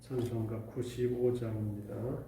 찬송가 95장입니다.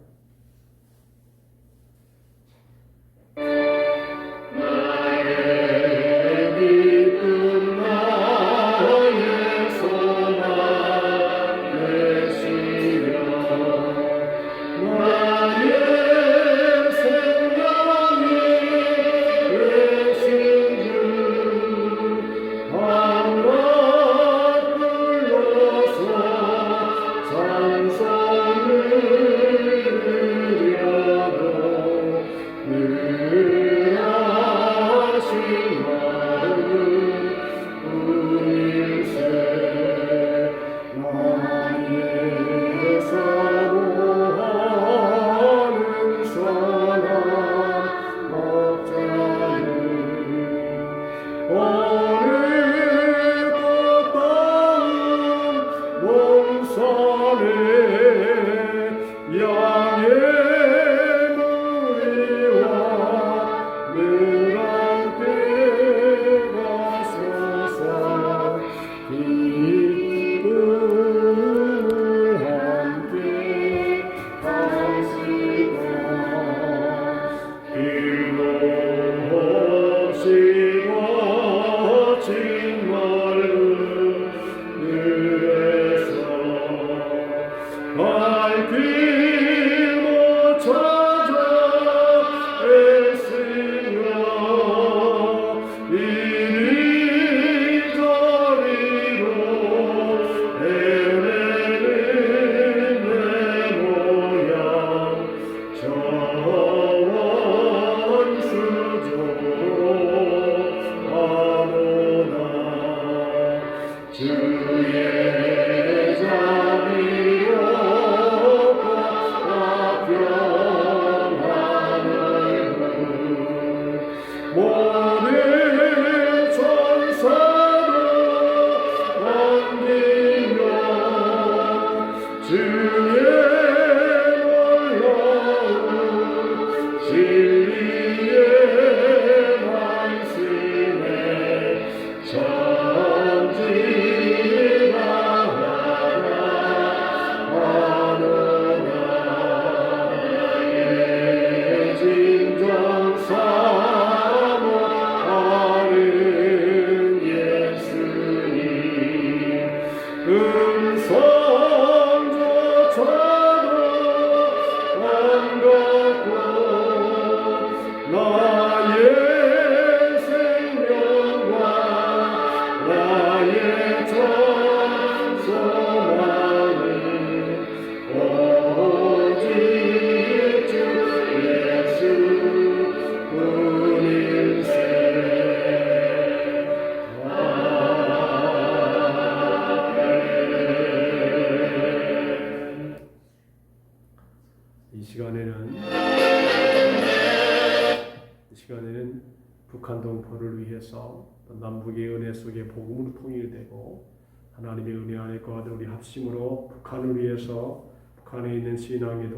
이 시간에는 북한 동포를 위해서 남북의 은혜 속에 복음으로 통일되고 하나님의 은혜 안에 거하는 우리 합심으로 북한을 위해서, 북한에 있는 신앙의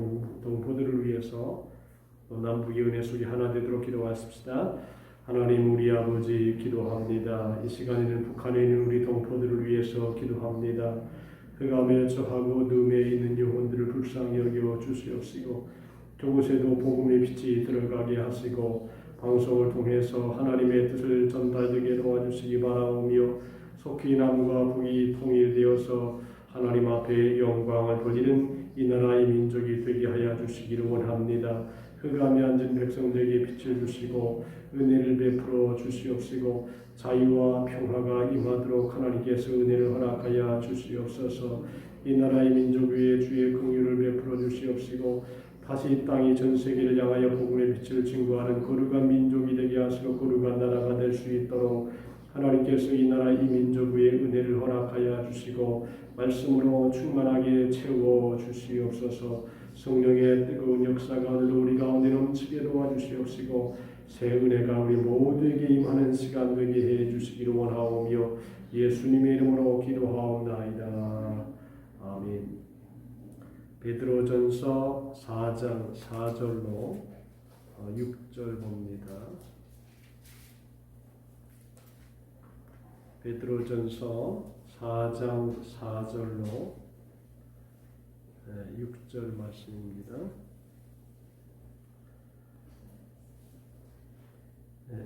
동포들을 위해서 남북의 은혜 속에 하나 되도록 기도하십시다. 하나님 우리 아버지 기도합니다. 이 시간에는 북한에 있는 우리 동포들을 위해서 기도합니다. 흑암에 처하고 어둠에 있는 영혼들을 불쌍히 여겨 주시옵시고 그곳에도 복음의 빛이 들어가게 하시고 방송을 통해서 하나님의 뜻을 전달되게 도와주시기 바라오며 속히 남과 북이 통일되어서 하나님 앞에 영광을 돌리는 이 나라의 민족이 되게 하여 주시기를 원합니다. 흑암에 앉은 백성들에게 빛을 주시고 은혜를 베풀어 주시옵시고 자유와 평화가 임하도록 하나님께서 은혜를 허락하여 주시옵소서. 이 나라의 민족 위에 주의 긍휼을 베풀어 주시옵시고 다시 땅이 전 세계를 향하여 복음의 빛을 증거하는 거룩한 민족이 되게 하시고 거룩한 나라가 될 수 있도록 하나님께서 이 나라 이 민족 위에 은혜를 허락하여 주시고 말씀으로 충만하게 채워 주시옵소서. 성령의 뜨거운 역사가 오늘도 우리 가운데 넘치게 도와주시옵시고 새 은혜가 우리 모두에게 임하는 시간 되게 해 주시기를 원하오며 예수님의 이름으로 기도하옵나이다. 아멘. 베드로전서 4장 4절로 6절 봅니다. 베드로전서 4장 4절로 6절 말씀입니다.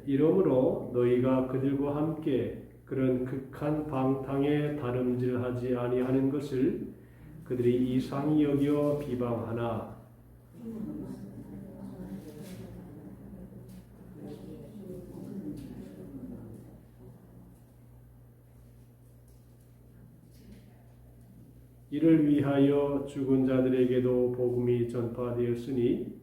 이러므로 너희가 그들과 함께 그런 극한 방탕에 다름질하지 아니하는 것을 그들이 이상히 여겨 비방하나 이를 위하여 죽은 자들에게도 복음이 전파되었으니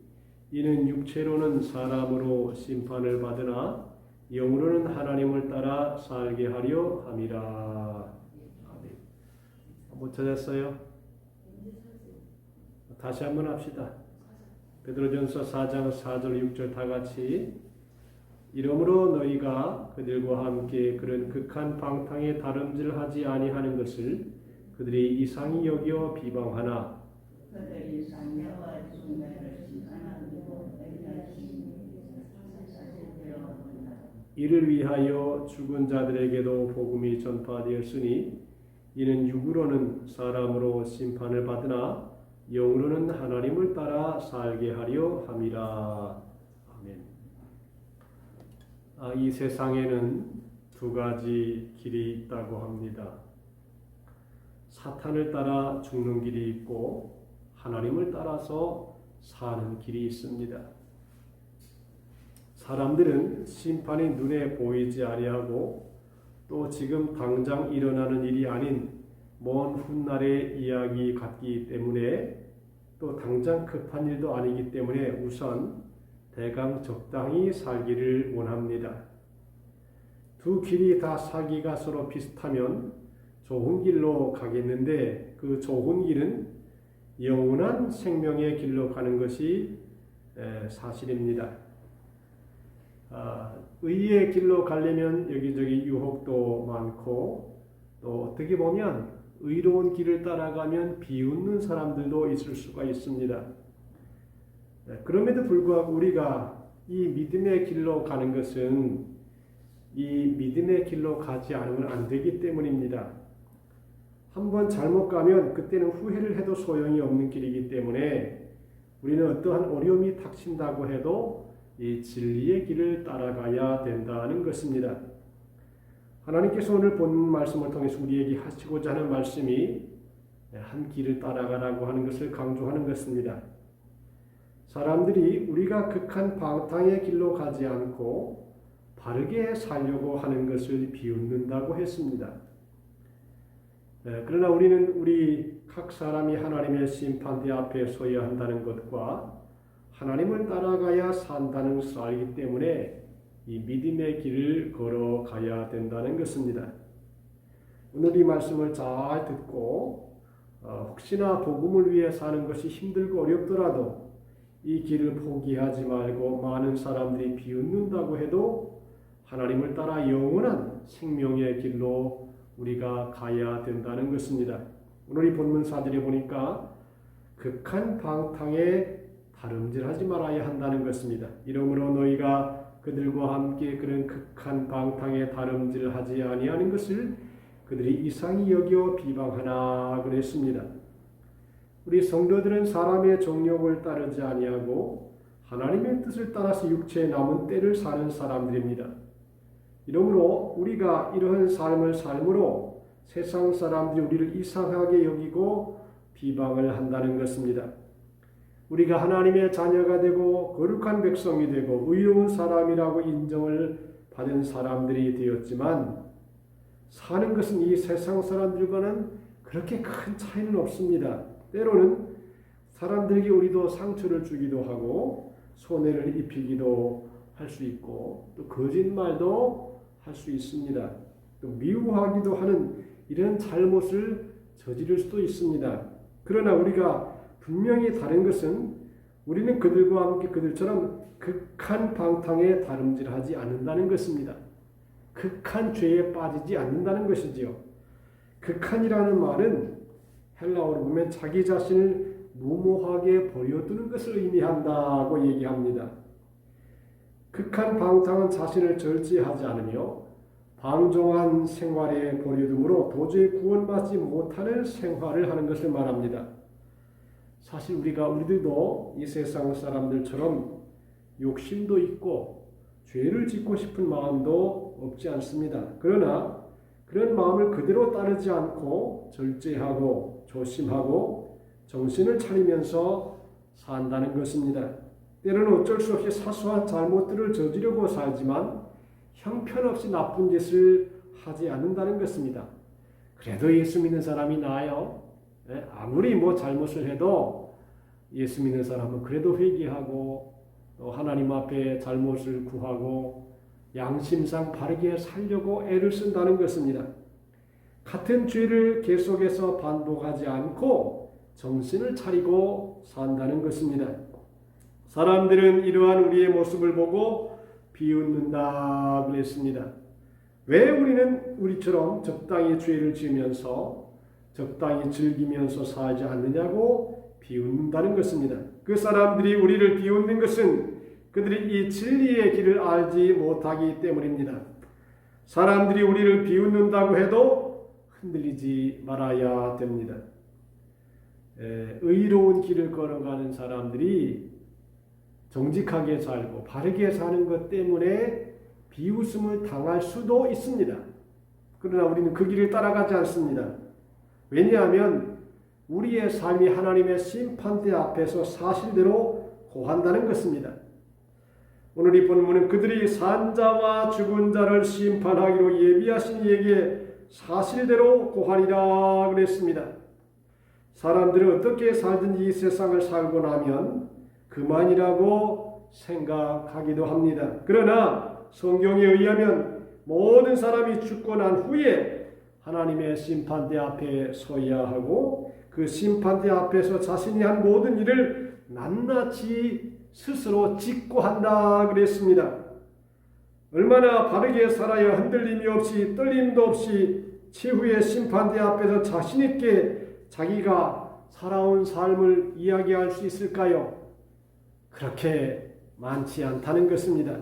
이는 육체로는 사람으로 심판을 받으나 영으로는 하나님을 따라 살게 하려 함이라. 아멘. 못 찾았어요? 다시 한번 합시다. 베드로전서 4장 4절 6절 다 같이. 이러므로 너희가 그들과 함께 그런 극한 방탕에 다름질하지 아니하는 것을 그들이 이상히 여겨 비방하나 이를 위하여 죽은 자들에게도 복음이 전파되었으니 이는 육으로는 사람으로 심판을 받으나 영으로는 하나님을 따라 살게 하려 함이라. 아멘. 이 세상에는 두 가지 길이 있다고 합니다. 사탄을 따라 죽는 길이 있고 하나님을 따라서 사는 길이 있습니다. 사람들은 심판이 눈에 보이지 아니하고 또 지금 당장 일어나는 일이 아닌 먼 훗날의 이야기 같기 때문에 또 당장 급한 일도 아니기 때문에 우선 대강 적당히 살기를 원합니다. 두 길이 다 살기가 서로 비슷하면 좋은 길로 가겠는데 그 좋은 길은 영원한 생명의 길로 가는 것이 사실입니다. 의의 길로 가려면 여기저기 유혹도 많고 또 어떻게 보면 의로운 길을 따라가면 비웃는 사람들도 있을 수가 있습니다. 그럼에도 불구하고 우리가 이 믿음의 길로 가는 것은 이 믿음의 길로 가지 않으면 안 되기 때문입니다. 한번 잘못 가면 그때는 후회를 해도 소용이 없는 길이기 때문에 우리는 어떠한 어려움이 닥친다고 해도 이 진리의 길을 따라가야 된다는 것입니다. 하나님께서 오늘 본 말씀을 통해서 우리에게 하시고자 하는 말씀이 한 길을 따라가라고 하는 것을 강조하는 것입니다. 사람들이 우리가 극한 방탕의 길로 가지 않고 바르게 살려고 하는 것을 비웃는다고 했습니다. 그러나 우리는 우리 각 사람이 하나님의 심판대 앞에 서야 한다는 것과 하나님을 따라가야 산다는 것을 알기 때문에 이 믿음의 길을 걸어가야 된다는 것입니다. 오늘 이 말씀을 잘 듣고 혹시나 복음을 위해 사는 것이 힘들고 어렵더라도 이 길을 포기하지 말고 많은 사람들이 비웃는다고 해도 하나님을 따라 영원한 생명의 길로 우리가 가야 된다는 것입니다. 오늘 이 본문 4절에 보니까 극한 방탕에 다름질하지 말아야 한다는 것입니다. 이러므로 너희가 그들과 함께 그런 극한 방탕에 다름질하지 아니하는 것을 그들이 이상히 여겨 비방하나 그랬습니다. 우리 성도들은 사람의 정욕을 따르지 아니하고 하나님의 뜻을 따라서 육체에 남은 때를 사는 사람들입니다. 이러므로 우리가 이러한 삶을 삶으로 세상 사람들이 우리를 이상하게 여기고 비방을 한다는 것입니다. 우리가 하나님의 자녀가 되고 거룩한 백성이 되고 의로운 사람이라고 인정을 받은 사람들이 되었지만 사는 것은 이 세상 사람들과는 그렇게 큰 차이는 없습니다. 때로는 사람들에게 우리도 상처를 주기도 하고 손해를 입히기도 할 수 있고 또 거짓말도 할 수 있습니다. 또 미워하기도 하는 이런 잘못을 저지를 수도 있습니다. 그러나 우리가 분명히 다른 것은 우리는 그들과 함께 그들처럼 극한 방탕에 다름질하지 않는다는 것입니다. 극한 죄에 빠지지 않는다는 것이지요. 극한이라는 말은 헬라어로 보면 자기 자신을 무모하게 버려두는 것을 의미한다고 얘기합니다. 극한 방탕은 자신을 절제하지 않으며 방종한 생활에 버려둠으로 도저히 구원받지 못하는 생활을 하는 것을 말합니다. 사실 우리들도 이 세상 사람들처럼 욕심도 있고 죄를 짓고 싶은 마음도 없지 않습니다. 그러나 그런 마음을 그대로 따르지 않고 절제하고 조심하고 정신을 차리면서 산다는 것입니다. 때로는 어쩔 수 없이 사소한 잘못들을 저지르고 살지만 형편없이 나쁜 짓을 하지 않는다는 것입니다. 그래도 예수 믿는 사람이 나아요. 아무리 잘못을 해도 예수 믿는 사람은 그래도 회개하고 또 하나님 앞에 잘못을 구하고 양심상 바르게 살려고 애를 쓴다는 것입니다. 같은 죄를 계속해서 반복하지 않고 정신을 차리고 산다는 것입니다. 사람들은 이러한 우리의 모습을 보고 비웃는다 그랬습니다. 왜 우리는 우리처럼 적당히 죄를 지으면서 적당히 즐기면서 살지 않느냐고 비웃는다는 것입니다. 그 사람들이 우리를 비웃는 것은 그들이 이 진리의 길을 알지 못하기 때문입니다. 사람들이 우리를 비웃는다고 해도 흔들리지 말아야 됩니다. 의로운 길을 걸어가는 사람들이 정직하게 살고 바르게 사는 것 때문에 비웃음을 당할 수도 있습니다. 그러나 우리는 그 길을 따라가지 않습니다. 왜냐하면 우리의 삶이 하나님의 심판대 앞에서 사실대로 고한다는 것입니다. 오늘 이 본문은 그들이 산자와 죽은 자를 심판하기로 예비하신 이에게 사실대로 고하리라 그랬습니다. 사람들은 어떻게 살든지 이 세상을 살고 나면 그만이라고 생각하기도 합니다. 그러나 성경에 의하면 모든 사람이 죽고 난 후에 하나님의 심판대 앞에 서야 하고 그 심판대 앞에서 자신이 한 모든 일을 낱낱이 스스로 직고한다 그랬습니다. 얼마나 바르게 살아야 흔들림이 없이 떨림도 없이 최후의 심판대 앞에서 자신 있게 자기가 살아온 삶을 이야기할 수 있을까요? 그렇게 많지 않다는 것입니다.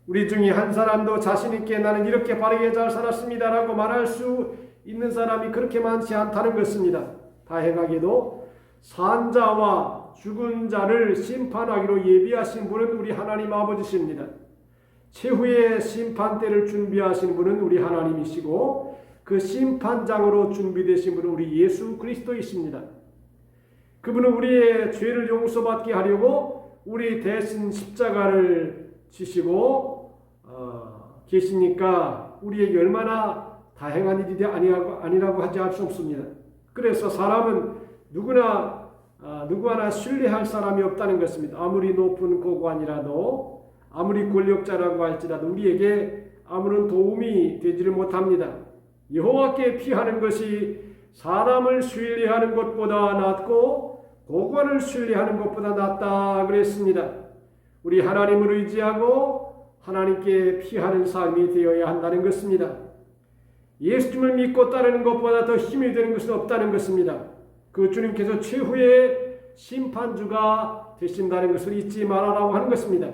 우리 중에 한 사람도 자신 있게 나는 이렇게 바르게 잘 살았습니다 라고 말할 수 있는 사람이 그렇게 많지 않다는 것입니다. 다행하게도 산자와 죽은 자를 심판하기로 예비하신 분은 우리 하나님 아버지십니다. 최후의 심판대를 준비하신 분은 우리 하나님이시고 그 심판장으로 준비되신 분은 우리 예수 그리스도이십니다. 그분은 우리의 죄를 용서받게 하려고 우리 대신 십자가를 지시고 계시니까 우리에게 얼마나 다행한 일이 아니라고 하지 알 수 없습니다. 그래서 사람은 누구 하나 신뢰할 사람이 없다는 것입니다. 아무리 높은 고관이라도 아무리 권력자라고 할지라도 우리에게 아무런 도움이 되지를 못합니다. 여호와께 피하는 것이 사람을 신뢰하는 것보다 낫고 고관을 신뢰하는 것보다 낫다 그랬습니다. 우리 하나님을 의지하고 하나님께 피하는 삶이 되어야 한다는 것입니다. 예수님을 믿고 따르는 것보다 더 힘이 되는 것은 없다는 것입니다. 그 주님께서 최후의 심판주가 되신다는 것을 잊지 말아라고 하는 것입니다.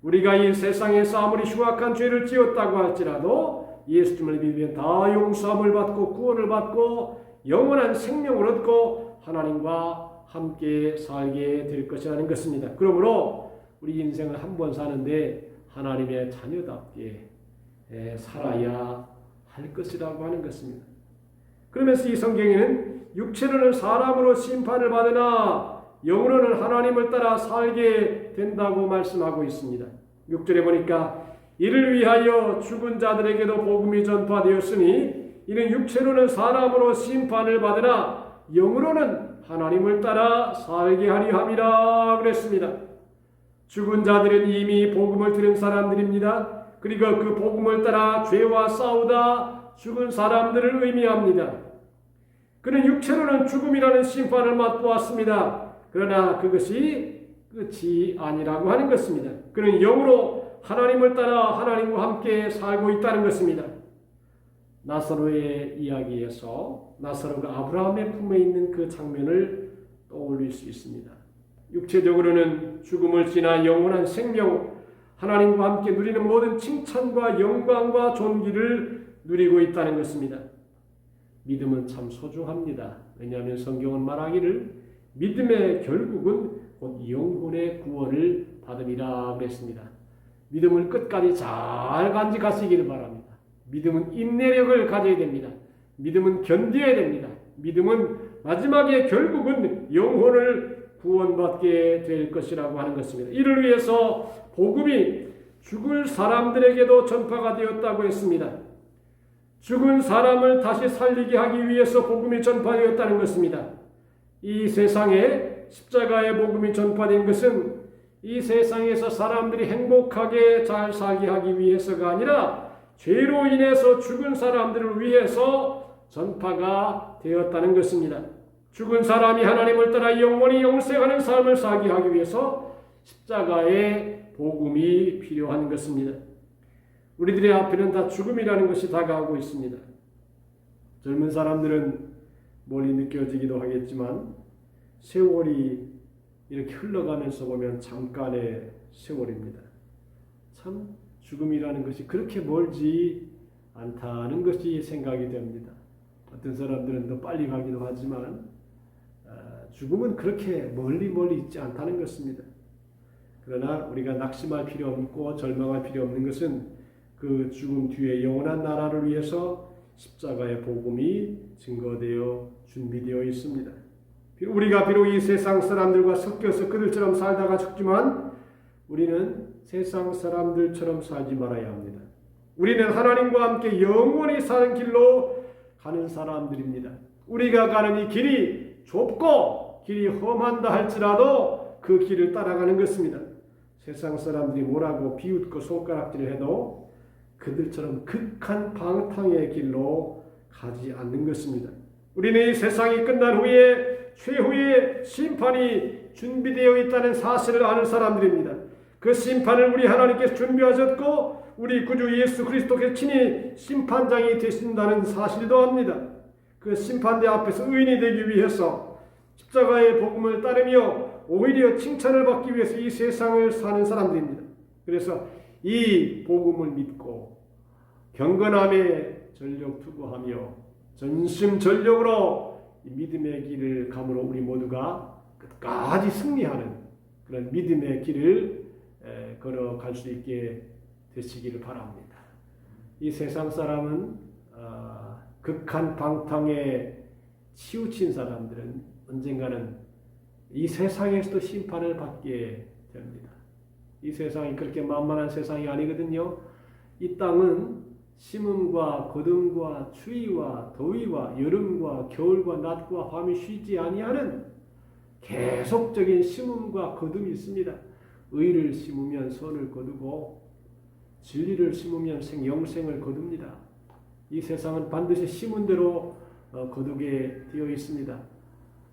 우리가 이 세상에서 아무리 흉악한 죄를 지었다고 할지라도 예수님을 믿으면 다 용서함을 받고 구원을 받고 영원한 생명을 얻고 하나님과 함께 살게 될 것이라는 것입니다. 그러므로 우리 인생을 한 번 사는데 하나님의 자녀답게 살아야 할 것이라고 하는 것입니다. 그러면서 이 성경에는 육체로는 사람으로 심판을 받으나 영으로는 하나님을 따라 살게 된다고 말씀하고 있습니다. 6절에 보니까 이를 위하여 죽은 자들에게도 복음이 전파되었으니 이는 육체로는 사람으로 심판을 받으나 영으로는 하나님을 따라 살게 하려 함이라 그랬습니다. 죽은 자들은 이미 복음을 들은 사람들입니다. 그리고 그 복음을 따라 죄와 싸우다 죽은 사람들을 의미합니다. 그는 육체로는 죽음이라는 심판을 맛보았습니다. 그러나 그것이 끝이 아니라고 하는 것입니다. 그는 영으로 하나님을 따라 하나님과 함께 살고 있다는 것입니다. 나사로의 이야기에서 나사로가 아브라함의 품에 있는 그 장면을 떠올릴 수 있습니다. 육체적으로는 죽음을 지나 영원한 생명, 하나님과 함께 누리는 모든 칭찬과 영광과 존귀를 누리고 있다는 것입니다. 믿음은 참 소중합니다. 왜냐하면 성경은 말하기를 믿음의 결국은 곧 영혼의 구원을 받음이라 그랬습니다. 믿음을 끝까지 잘 간직하시기를 바랍니다. 믿음은 인내력을 가져야 됩니다. 믿음은 견뎌야 됩니다. 믿음은 마지막에 결국은 영혼을 구원받게 될 것이라고 하는 것입니다. 이를 위해서 복음이 죽을 사람들에게도 전파가 되었다고 했습니다. 죽은 사람을 다시 살리게 하기 위해서 복음이 전파되었다는 것입니다. 이 세상에 십자가의 복음이 전파된 것은 이 세상에서 사람들이 행복하게 잘 살게 하기 위해서가 아니라 죄로 인해서 죽은 사람들을 위해서 전파가 되었다는 것입니다. 죽은 사람이 하나님을 따라 영원히 영생하는 삶을 살게 하기 위해서 십자가의 복음이 필요한 것입니다. 우리들의 앞에는 다 죽음이라는 것이 다가오고 있습니다. 젊은 사람들은 멀리 느껴지기도 하겠지만 세월이 이렇게 흘러가면서 보면 잠깐의 세월입니다. 참 죽음이라는 것이 그렇게 멀지 않다는 것이 생각이 됩니다. 어떤 사람들은 더 빨리 가기도 하지만 죽음은 그렇게 멀리 있지 않다는 것입니다. 그러나 우리가 낙심할 필요 없고 절망할 필요 없는 것은 그 죽음 뒤에 영원한 나라를 위해서 십자가의 복음이 증거되어 준비되어 있습니다. 우리가 비록 이 세상 사람들과 섞여서 그들처럼 살다가 죽지만 우리는 세상 사람들처럼 살지 말아야 합니다. 우리는 하나님과 함께 영원히 사는 길로 가는 사람들입니다. 우리가 가는 이 길이 좁고 길이 험한다 할지라도 그 길을 따라가는 것입니다. 세상 사람들이 뭐라고 비웃고 손가락질을 해도 그들처럼 극한 방탕의 길로 가지 않는 것입니다. 우리는 이 세상이 끝난 후에 최후의 심판이 준비되어 있다는 사실을 아는 사람들입니다. 그 심판을 우리 하나님께서 준비하셨고 우리 구주 예수 그리스도께서 친히 심판장이 되신다는 사실도 압니다. 그 심판대 앞에서 의인이 되기 위해서 십자가의 복음을 따르며 오히려 칭찬을 받기 위해서 이 세상을 사는 사람들입니다. 그래서 이 복음을 믿고 경건함에 전력 투구하며 전심전력으로 믿음의 길을 감으로 우리 모두가 끝까지 승리하는 그런 믿음의 길을 걸어갈 수 있게 되시기를 바랍니다. 이 세상 사람은 극한 방탕에 치우친 사람들은 언젠가는 이 세상에서도 심판을 받게 됩니다. 이 세상이 그렇게 만만한 세상이 아니거든요. 이 땅은 심음과 거둠과 추위와 더위와 여름과 겨울과 낮과 밤이 쉬지 아니하는 계속적인 심음과 거둠이 있습니다. 의를 심으면 선을 거두고 진리를 심으면 영생을 거둡니다. 이 세상은 반드시 심은 대로 거두게 되어 있습니다.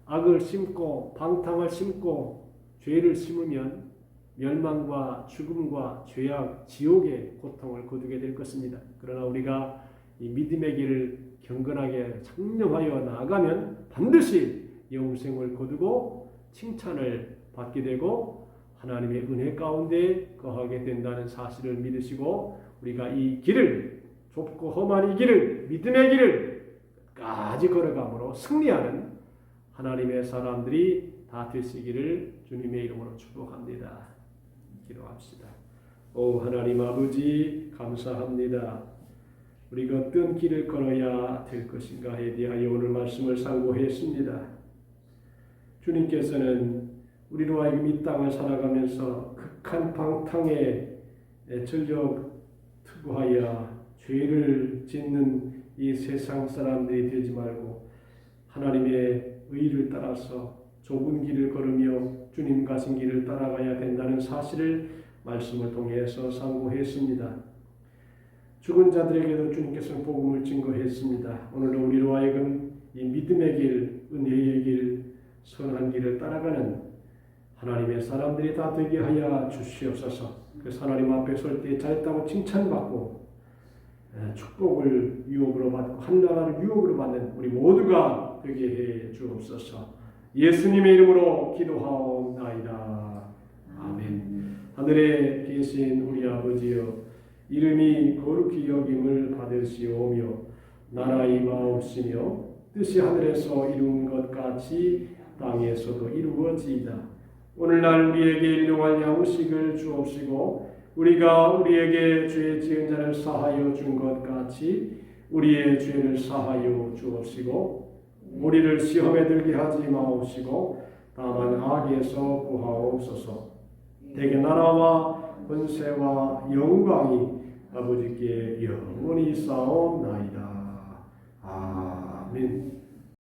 악을 심고 방탕을 심고 죄를 심으면 멸망과 죽음과 죄악, 지옥의 고통을 거두게 될 것입니다. 그러나 우리가 이 믿음의 길을 경건하게 청렴하여 나아가면 반드시 영생을 거두고 칭찬을 받게 되고 하나님의 은혜 가운데 거하게 된다는 사실을 믿으시고 우리가 이 길을 좁고 험한 이 길을 믿음의 길을 끝까지 걸어감으로 승리하는 하나님의 사람들이 다 되시기를 주님의 이름으로 축복합니다. 기도합시다. 오 하나님 아버지 감사합니다. 우리가 어떤 길을 걸어야 될 것인가에 대하여 오늘 말씀을 상고했습니다. 주님께서는 우리로 하여금 이 땅을 살아가면서 극한 방탕에 전력 투구하여 죄를 짓는 이 세상 사람들이 되지 말고 하나님의 의를 따라서 좁은 길을 걸으며 주님 가신 길을 따라가야 된다는 사실을 말씀을 통해서 상고했습니다. 죽은 자들에게도 주님께서는 복음을 증거했습니다. 오늘도 우리로 하여금 이 믿음의 길, 은혜의 길, 선한 길을 따라가는 하나님의 사람들이 다 되게 하여 주시옵소서. 그래서 하나님 앞에 설 때 잘했다고 칭찬받고 축복을 유혹으로 받고 한나라를 유혹으로 받는 우리 모두가 되게 해 주옵소서. 예수님의 이름으로 기도하옵나이다. 아멘. 하늘에 계신 우리 아버지여 이름이 거룩히 여김을 받으시오며 나라의 마옵시며 뜻이 하늘에서 이룬 것 같이 땅에서도 이루어지이다. 오늘날 우리에게 일용할 양식을 주옵시고 우리가 우리에게 죄 지은 자를 사하여 준 것 같이 우리의 죄를 사하여 주옵시고 우리를 시험에 들게 하지 마옵시고 다만 악에서 구하옵소서. 대개 나라와 권세와 영광이 아버지께 영원히 있사옵나이다. 아멘.